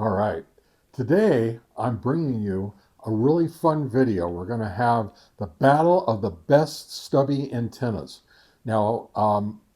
All right, today I'm bringing you a really fun video. We're going to have the battle of the best stubby antennas. Now,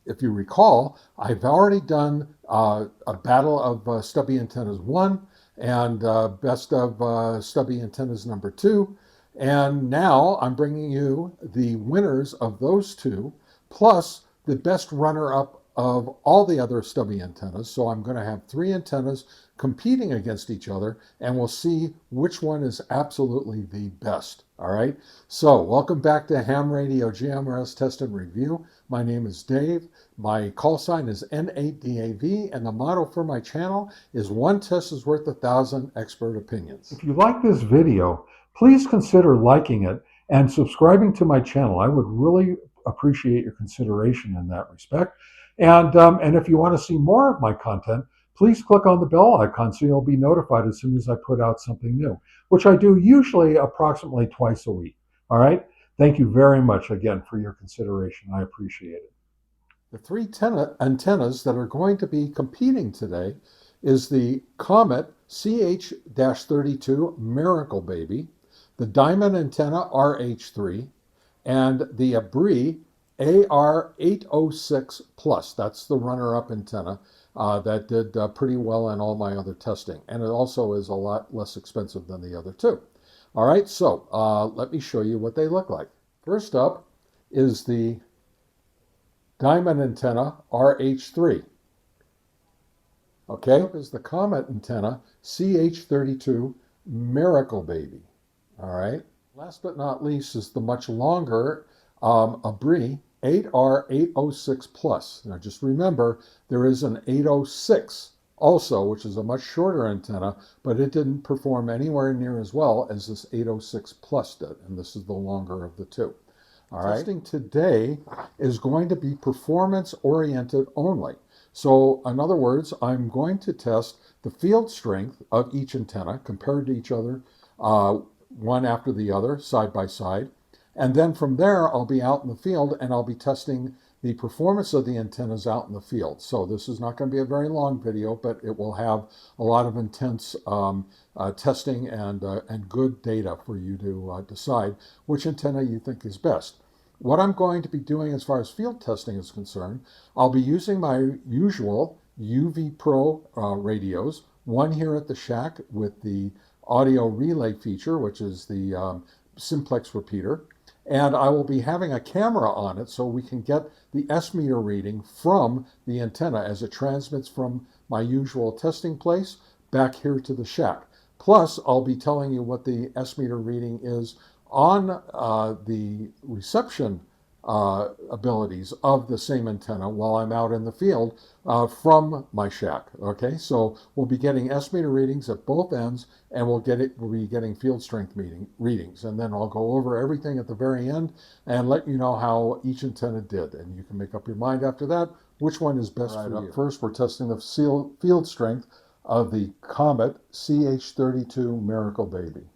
if you recall, I've already done a battle of stubby antennas 1 and best of stubby antennas number 2. And now I'm bringing you the winners of those two, plus the best runner-up of all the other stubby antennas. So I'm going to have 3 antennas competing against each other, and we'll see which one is absolutely the best. All right, so welcome back to Ham Radio GMRS Test and Review. My name is Dave. My call sign is N8DAV, and the motto for my channel is one test is worth 1,000 expert opinions. If you like this video, please consider liking it and subscribing to my channel. I would really appreciate your consideration in that respect. And if you want to see more of my content, please click on the bell icon so you'll be notified as soon as I put out something new, which I do usually approximately twice a week. All right? Thank you very much again for your consideration. I appreciate it. The 3 antennas that are going to be competing today is the Comet CH-32 Miracle Baby, the Diamond Antenna RH3, and the Abbree AR806 Plus. That's the runner-up antenna that did pretty well in all my other testing. And it also is a lot less expensive than the other two. All right, so let me show you what they look like. First up is the Diamond Antenna RH3. Okay, is the Comet Antenna CH-32 Miracle Baby. All right, last but not least is the much longer Abbree 8R806 Plus. Now just remember, there is an 806 also, which is a much shorter antenna, but it didn't perform anywhere near as well as this 806 Plus did, and this is the longer of the two. All right. Testing today is going to be performance-oriented only. So in other words, I'm going to test the field strength of each antenna compared to each other, one after the other, side by side. And then from there, I'll be out in the field and I'll be testing the performance of the antennas out in the field. So this is not going to be a very long video, but it will have a lot of intense testing and good data for you to decide which antenna you think is best. What I'm going to be doing as far as field testing is concerned, I'll be using my usual UV-Pro radios, one here at the shack with the audio relay feature, which is the simplex repeater. And I will be having a camera on it so we can get the S-meter reading from the antenna as it transmits from my usual testing place back here to the shack. Plus, I'll be telling you what the S-meter reading is on the reception abilities of the same antenna while I'm out in the field from my shack. Okay, so we'll be getting S-meter readings at both ends, and we'll be getting field strength readings, and then I'll go over everything at the very end and let you know how each antenna did, and you can make up your mind after that which one is best for you. First, we're testing the field strength of the Comet CH-32 Miracle Baby.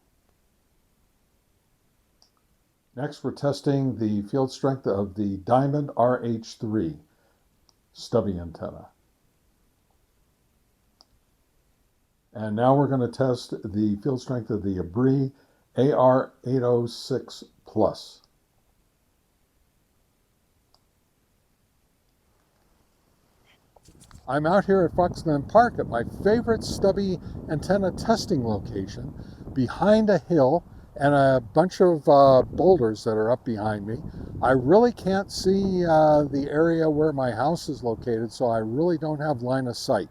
Next, we're testing the field strength of the Diamond RH3 stubby antenna. And now we're going to test the field strength of the Abbree AR806 Plus. I'm out here at Foxman Park at my favorite stubby antenna testing location behind a hill and a bunch of boulders that are up behind me. I really can't see the area where my house is located, so I really don't have line of sight.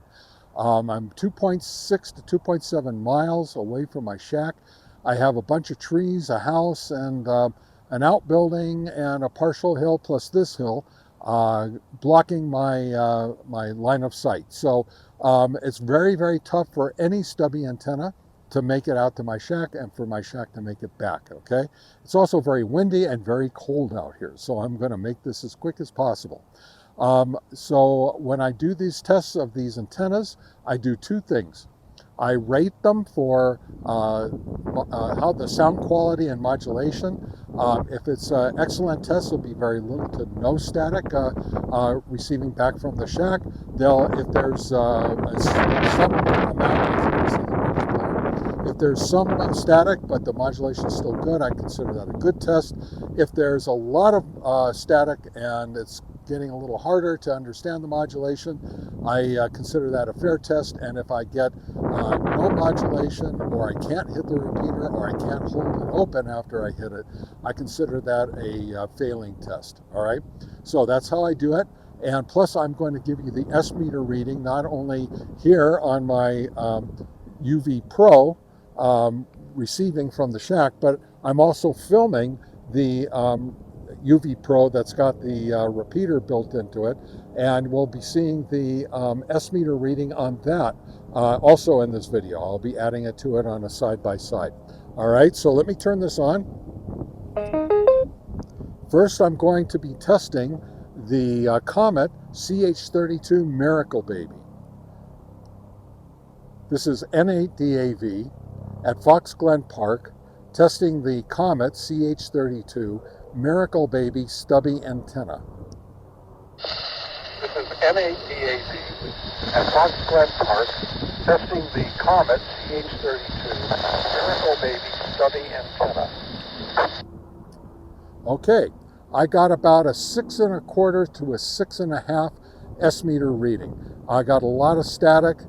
I'm 2.6 to 2.7 miles away from my shack. I have a bunch of trees, a house, and an outbuilding, and a partial hill plus this hill blocking my, my line of sight. So it's very, very tough for any stubby antenna to make it out to my shack and for my shack to make it back, okay? It's also very windy and very cold out here, so I'm gonna make this as quick as possible. So when I do these tests of these antennas, I do 2 things. I rate them for how the sound quality and modulation. If it's an excellent test, there'll be very little to no static receiving back from the shack. If there's some amount of If there's some static, but the modulation is still good, I consider that a good test. If there's a lot of static and it's getting a little harder to understand the modulation, I consider that a fair test. And if I get no modulation, or I can't hit the repeater, or I can't hold it open after I hit it, I consider that a failing test. All right, so that's how I do it. And plus, I'm going to give you the S meter reading, not only here on my UV-Pro receiving from the shack, but I'm also filming the UV-Pro that's got the repeater built into it, and we'll be seeing the S meter reading on that also in this video. I'll be adding it to it on a side-by-side. All right, so let me turn this on. First, I'm going to be testing the Comet CH-32 Miracle Baby. This is N8DAV at Fox Glen Park, testing the Comet CH-32 Miracle Baby Stubby Antenna. This is N8DAV at Fox Glen Park, testing the Comet CH-32 Miracle Baby Stubby Antenna. Okay, I got about a 6 1/4 to a 6 1/2 S meter reading. I got a lot of static,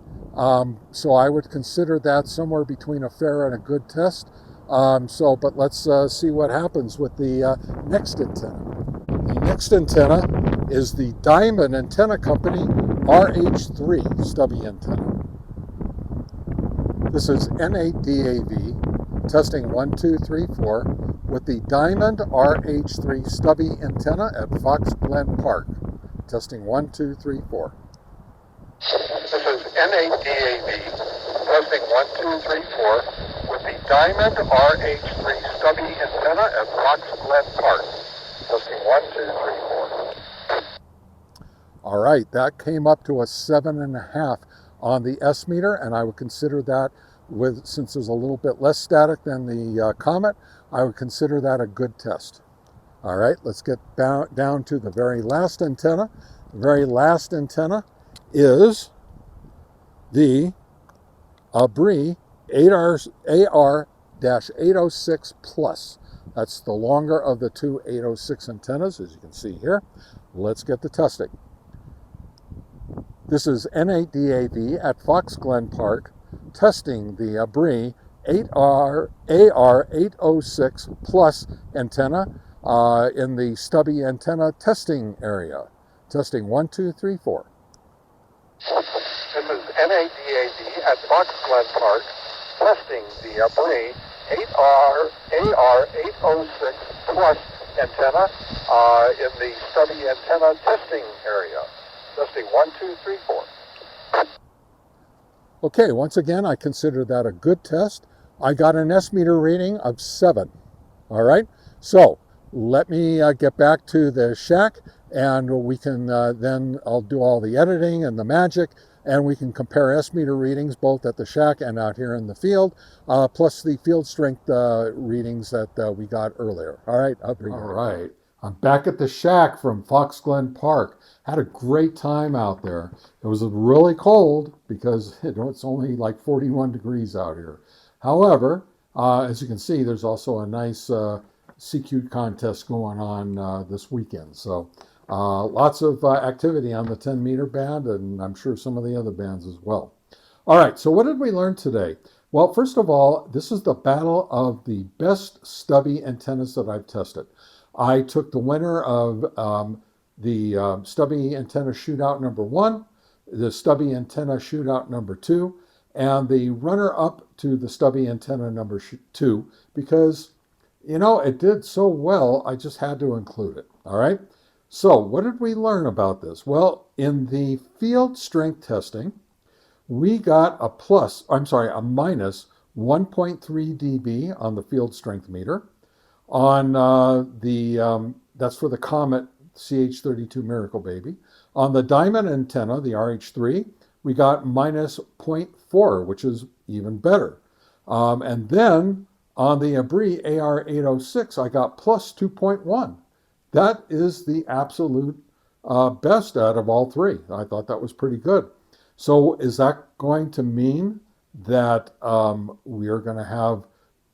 so I would consider that somewhere between a fair and a good test. But let's see what happens with the next antenna. The next antenna is the Diamond Antenna Company RH3 Stubby Antenna. This is N8DAV, testing 1, 2, 3, 4, with the Diamond RH3 Stubby Antenna at Fox Glen Park, testing 1, 2, 3, 4. This is N8DAV, testing 1, 2, 3, 4, with the Diamond RH3 Stubby Antenna at Fox Glen Park, testing 1, 2, 3, 4. All right, that came up to a 7 1/2 on the S meter, and I would consider that, since there's a little bit less static than the Comet, I would consider that a good test. All right, let's get down to the very last antenna. The very last antenna is the Abbree AR-806 Plus. That's the longer of the two 806 antennas, as you can see here. Let's get the testing. This is N8DAV at Fox Glen Park, testing the Abbree AR-806 Plus antenna in the Stubby Antenna testing area. Testing 1, 2, 3, 4. This is N8DAV at Fox Glen Park, testing the Abbree AR-806 Plus antenna in the Stubby Antenna testing area. Testing 1, 2, 3, 4. Okay, once again, I consider that a good test. I got an S meter reading of 7. All right, so let me get back to the shack, and we can then I'll do all the editing and the magic, and we can compare S meter readings both at the shack and out here in the field, plus the field strength readings that we got earlier. All right, I'll bring you. All right, I'm back at the shack from Fox Glen Park. Had a great time out there. It was really cold because it's only like 41 degrees out here. However, as you can see, there's also a nice CQ contest going on this weekend. So lots of activity on the 10 meter band, and I'm sure some of the other bands as well. All right, so what did we learn today? Well, first of all, this is the battle of the best stubby antennas that I've tested. I took the winner of the Stubby Antenna Shootout number 1, the Stubby Antenna Shootout number 2, and the runner-up to the Stubby Antenna number 2, because, you know, it did so well, I just had to include it, all right? So what did we learn about this? Well, in the field strength testing, we got a minus 1.3 dB on the field strength meter. On that's for the Comet CH-32 Miracle Baby. On the Diamond antenna, the RH3, we got minus 0.4, which is even better. And then on the Abbree AR-806, I got plus 2.1. That is the absolute best out of all three. I thought that was pretty good. So is that going to mean that we are going to have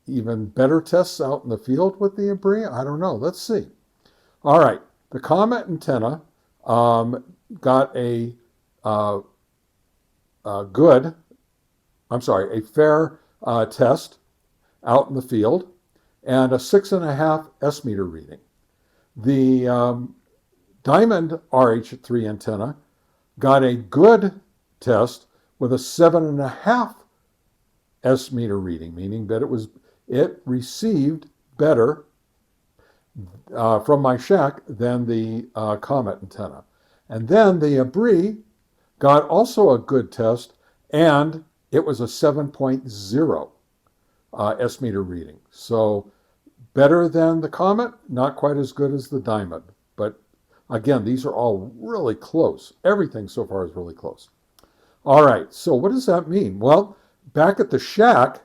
even better tests out in the field with the Abbree? I don't know. Let's see. All right. The Comet antenna got a fair test out in the field and a 6.5 S-meter reading. The Diamond RH3 antenna got a good test with a 7.5 S-meter reading, meaning that it received better from my shack than the Comet antenna. And then the Abbree got also a good test, and it was a 7.0 S-meter reading. So better than the Comet, not quite as good as the Diamond. But again, these are all really close. Everything so far is really close. All right, so what does that mean? Well, back at the shack,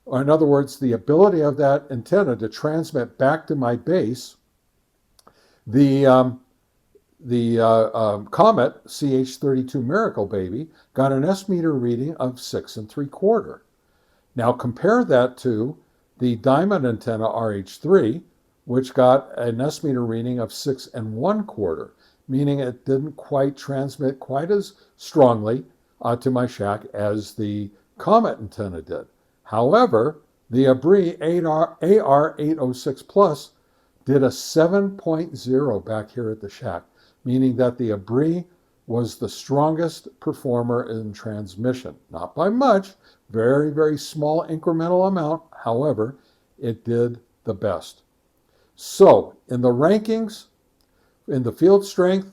or in other words, the ability of that antenna to transmit back to my base, the Comet CH-32 Miracle Baby got an S-meter reading of 6 3/4. Now compare that to the Diamond Antenna RH3, which got an S-meter reading of 6 1/4, meaning it didn't quite transmit quite as strongly to my shack as the Comet antenna did. However, the Abbree AR806 Plus did a 7.0 back here at the shack, meaning that the Abbree was the strongest performer in transmission. Not by much, very, very small incremental amount. However, it did the best. So in the rankings, in the field strength,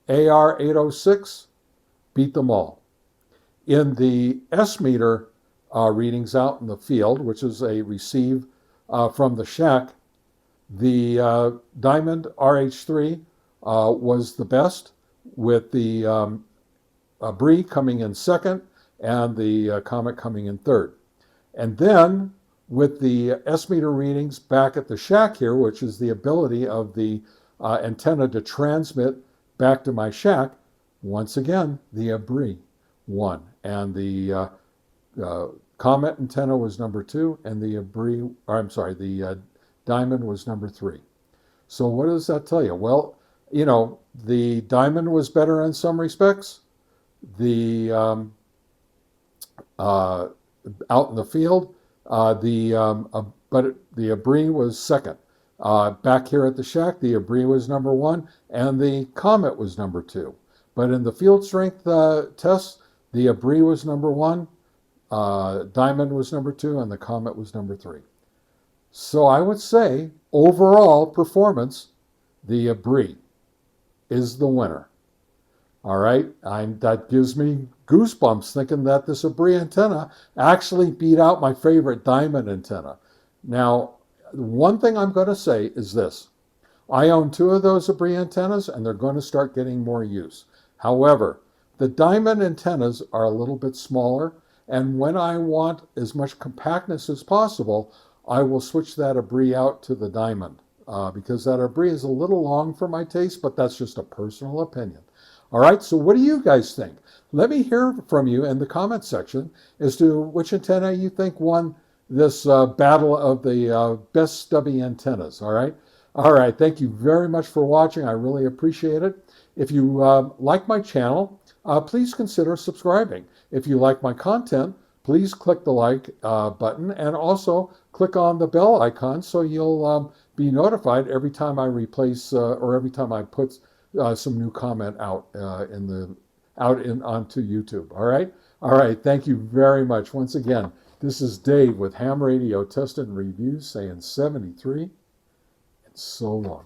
AR806 beat them all. In the S-meter readings out in the field, which is a receive from the shack, the Diamond RH3 was the best, with the Abbree coming in second and the Comet coming in third. And then with the S-meter readings back at the shack here, which is the ability of the antenna to transmit back to my shack, once again, the Abbree won. And the Comet antenna was number 2, and the the Diamond was number 3. So what does that tell you? Well, you know, the Diamond was better in some respects. The out in the field, but the Abbree was second. Back here at the shack, the Abbree was number 1, and the Comet was number 2. But in the field strength tests, the Abbree was number 1, Diamond was number 2, and the Comet was number 3. So I would say, overall performance, the Abbree is the winner. All right, that gives me goosebumps thinking that this Abbree antenna actually beat out my favorite Diamond antenna. Now, one thing I'm going to say is this. I own 2 of those Abbree antennas, and they're going to start getting more use. However, the Diamond antennas are a little bit smaller, and when I want as much compactness as possible, I will switch that Abbree out to the Diamond because that Abbree is a little long for my taste, but that's just a personal opinion. All right, so what do you guys think? Let me hear from you in the comment section as to which antenna you think won this battle of the best stubby antennas, all right? All right, thank you very much for watching. I really appreciate it. If you like my channel, please consider subscribing. If you like my content, please click the like button and also click on the bell icon so you'll be notified every time I replace or every time I put some new comment out onto YouTube. All right. Thank you very much. Once again, this is Dave with Ham Radio Test and Reviews saying 73 and so long.